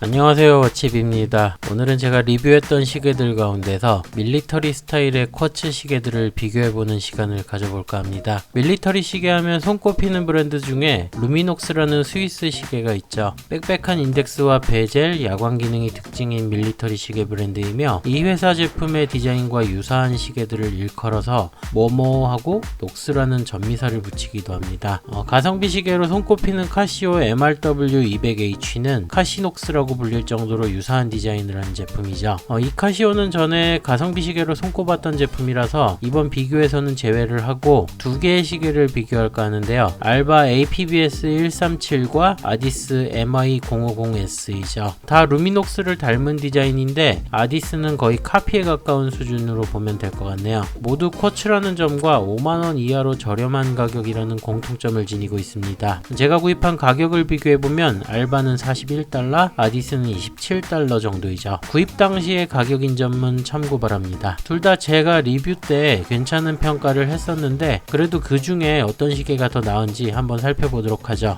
안녕하세요, 워칩입니다. 오늘은 제가 리뷰했던 시계들 가운데서 밀리터리 스타일의 쿼츠 시계들을 비교해보는 시간을 가져볼까 합니다. 밀리터리 시계 하면 손꼽히는 브랜드 중에 루미녹스라는 스위스 시계가 있죠. 빽빽한 인덱스와 베젤, 야광 기능이 특징인 밀리터리 시계 브랜드이며 이 회사 제품의 디자인과 유사한 시계들을 일컬어서 뭐뭐하고 녹스라는 전미사를 붙이기도 합니다. 가성비 시계로 손꼽히는 카시오 MRW200H는 카시녹스라고 불릴 정도로 유사한 디자인을 한 제품이죠. 이 카시오는 전에 가성비 시계로 손꼽았던 제품이라서 이번 비교에서는 제외를 하고 두 개의 시계를 비교할까 하는데요. 알바 APBS 137과 아디스 MI050S이죠. 다 루미녹스를 닮은 디자인인데 아디스는 거의 카피에 가까운 수준으로 보면 될 것 같네요. 모두 쿼츠라는 점과 5만원 이하로 저렴한 가격이라는 공통점을 지니고 있습니다. 제가 구입한 가격을 비교해보면 알바는 41달러, 아디스는 27달러 정도이죠. 구입 당시의 가격인 점은 참고 바랍니다. 둘 다 제가 리뷰 때 괜찮은 평가를 했었는데 그래도 그 중에 어떤 시계가 더 나은지 한번 살펴보도록 하죠.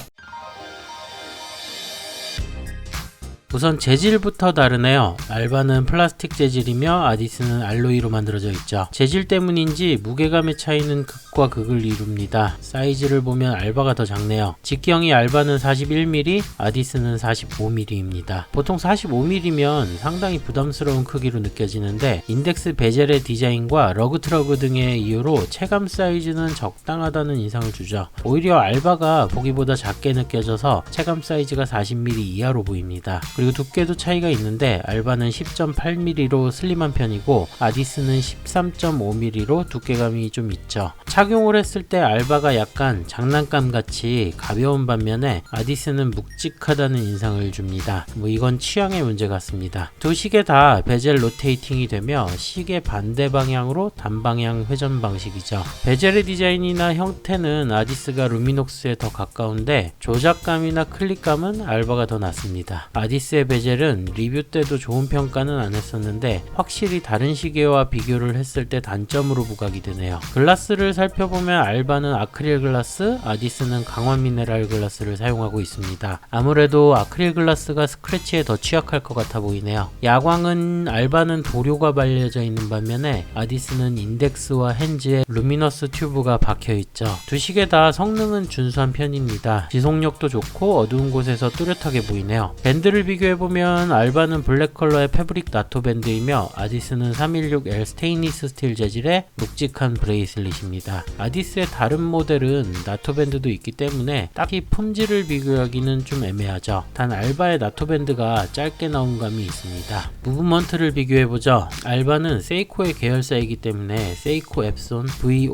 우선 재질부터 다르네요. 알바는 플라스틱 재질이며 아디스는 알로이로 만들어져 있죠. 재질 때문인지 무게감의 차이는 극과 극을 이룹니다. 사이즈를 보면 알바가 더 작네요. 직경이 알바는 41mm, 아디스는 45mm입니다. 보통 45mm면 상당히 부담스러운 크기로 느껴지는데 인덱스 베젤의 디자인과 러그 트러그 등의 이유로 체감 사이즈는 적당하다는 인상을 주죠. 오히려 알바가 보기보다 작게 느껴져서 체감 사이즈가 40mm 이하로 보입니다. 그리고 두께도 차이가 있는데 알바는 10.8mm로 슬림한 편이고 아디스는 13.5mm로 두께감이 좀 있죠. 착용을 했을 때 알바가 약간 장난감 같이 가벼운 반면에 아디스는 묵직하다는 인상을 줍니다. 이건 취향의 문제 같습니다. 두 시계 다 베젤 로테이팅이 되며 시계 반대 방향으로 단방향 회전 방식이죠. 베젤의 디자인이나 형태는 아디스가 루미녹스에 더 가까운데 조작감이나 클릭감은 알바가 더 낫습니다. 아디스의 베젤은 리뷰 때도 좋은 평가는 안 했었는데 확실히 다른 시계와 비교를 했을 때 단점으로 부각이 되네요. 글라스를 살펴보면 알바는 아크릴 글라스, 아디스는 강화 미네랄 글라스를 사용하고 있습니다. 아무래도 아크릴 글라스가 스크래치에 더 취약할 것 같아 보이네요. 야광은 알바는 도료가 발려져 있는 반면에 아디스는 인덱스와 핸즈에 루미너스 튜브가 박혀있죠. 두 시계 다 성능은 준수한 편입니다. 지속력도 좋고 어두운 곳에서 뚜렷하게 보이네요. 밴드를 비교해보면 알바는 블랙 컬러의 패브릭 나토 밴드이며 아디스는 316L 스테인리스 스틸 재질의 묵직한 브레이슬릿입니다. 아디스의 다른 모델은 나토 밴드도 있기 때문에 딱히 품질을 비교하기는 좀 애매하죠. 단 알바의 나토 밴드가 짧게 나온 감이 있습니다. 무브먼트를 비교해보죠. 알바는 세이코의 계열사이기 때문에 세이코 앱손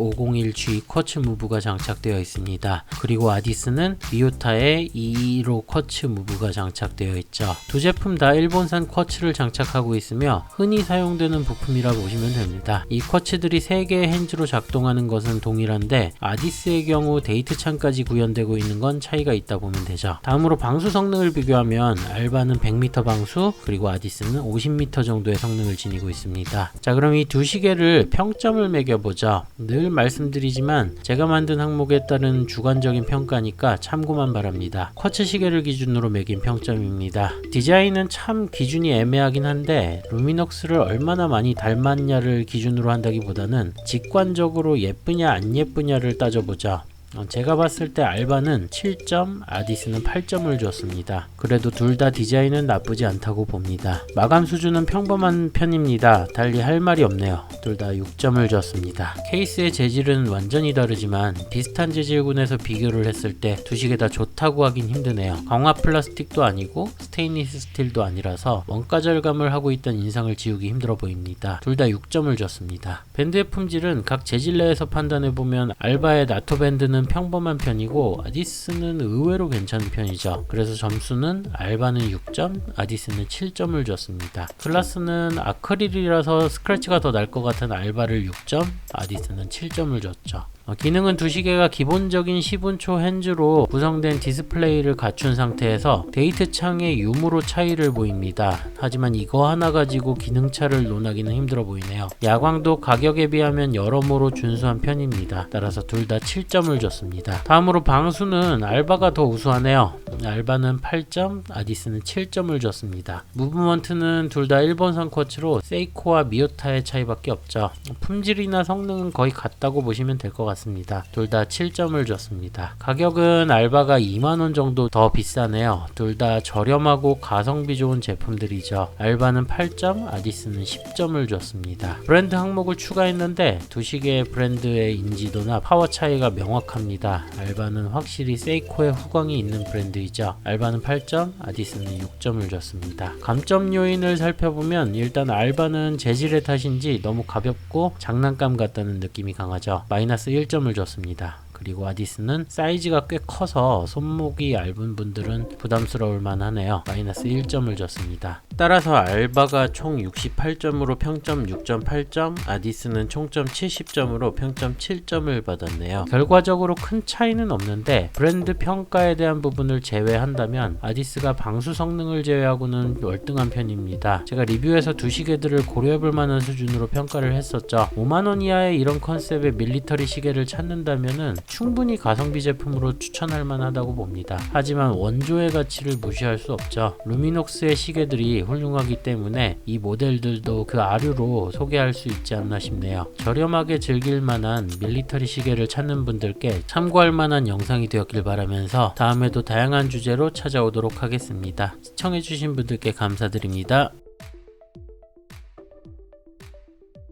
V501G 쿼츠 무브가 장착되어 있습니다. 그리고 아디스는 미요타의 215 쿼츠 무브가 장착되어 있죠. 두 제품 다 일본산 쿼츠를 장착하고 있으며 흔히 사용되는 부품이라 보시면 됩니다. 이 쿼츠들이 3개의 핸즈로 작동하는 것은 동일한데 아디스의 경우 데이트 창까지 구현되고 있는 건 차이가 있다 보면 되죠. 다음으로 방수 성능을 비교하면 알바는 100m 방수, 그리고 아디스는 50m 정도의 성능을 지니고 있습니다. 자, 그럼 이 두 시계를 평점을 매겨보죠. 늘 말씀드리지만 제가 만든 항목에 따른 주관적인 평가니까 참고만 바랍니다. 쿼츠 시계를 기준으로 매긴 평점입니다. 디자인은 참 기준이 애매하긴 한데 루미녹스를 얼마나 많이 닮았냐를 기준으로 한다기보다는 직관적으로 예쁘냐 안 예쁘냐를 따져보자. 제가 봤을 때 알바는 7점, 아디스는 8점을 줬습니다. 그래도 둘 다 디자인은 나쁘지 않다고 봅니다. 마감 수준은 평범한 편입니다. 달리 할 말이 없네요. 둘 다 6점을 줬습니다. 케이스의 재질은 완전히 다르지만 비슷한 재질군에서 비교를 했을 때 두 시계 다 좋다고 하긴 힘드네요. 강화 플라스틱도 아니고 스테인리스 스틸도 아니라서 원가 절감을 하고 있던 인상을 지우기 힘들어 보입니다. 둘 다 6점을 줬습니다. 밴드의 품질은 각 재질 내에서 판단해보면 알바의 나토 밴드는 평범한 편이고 아디스는 의외로 괜찮은 편이죠. 그래서 점수는 알바는 6점, 아디스는 7점을 줬습니다. 클라스는 아크릴이라서 스크래치가 더 날 것 같은 알바를 6점, 아디스는 7점을 줬죠. 기능은 두 시계가 기본적인 10인초 핸즈로 구성된 디스플레이를 갖춘 상태에서 데이트 창의 유무로 차이를 보입니다. 하지만 이거 하나 가지고 기능차를 논하기는 힘들어 보이네요. 야광도 가격에 비하면 여러모로 준수한 편입니다. 따라서 둘 다 7점을 줬습니다. 다음으로 방수는 알바가 더 우수하네요. 알바는 8점, 아디스는 7점을 줬습니다. 무브먼트는 둘 다 일본산 쿼츠로 세이코와 미오타의 차이밖에 없죠. 품질이나 성능은 거의 같다고 보시면 될 것 같습니다. 둘 다 7점을 줬습니다. 가격은 알바가 2만원 정도 더 비싸네요. 둘 다 저렴하고 가성비 좋은 제품들이죠. 알바는 8점, 아디스는 10점을 줬습니다. 브랜드 항목을 추가했는데 두 시계의 브랜드의 인지도나 파워 차이가 명확합니다. 알바는 확실히 세이코의 후광이 있는 브랜드이죠. 알바는 8점, 아디스는 6점을 줬습니다. 감점 요인을 살펴보면 일단 알바는 재질의 탓인지 너무 가볍고 장난감 같다는 느낌이 강하죠. 마이너스 1점을 줬습니다. 그리고 아디스는 사이즈가 꽤 커서 손목이 얇은 분들은 부담스러울 만하네요. 마이너스 1점을 줬습니다. 따라서 알바가 총 68점으로 평점 6.8점, 아디스는 총점 70점으로 평점 7점을 받았네요. 결과적으로 큰 차이는 없는데 브랜드 평가에 대한 부분을 제외한다면 아디스가 방수 성능을 제외하고는 월등한 편입니다. 제가 리뷰에서 두 시계들을 고려해볼 만한 수준으로 평가를 했었죠. 5만원 이하의 이런 컨셉의 밀리터리 시계를 찾는다면은 충분히 가성비 제품으로 추천할 만하다고 봅니다. 하지만 원조의 가치를 무시할 수 없죠. 루미녹스의 시계들이 훌륭하기 때문에 이 모델들도 그 아류로 소개할 수 있지 않나 싶네요. 저렴하게 즐길 만한 밀리터리 시계를 찾는 분들께 참고할 만한 영상이 되었길 바라면서 다음에도 다양한 주제로 찾아오도록 하겠습니다. 시청해주신 분들께 감사드립니다.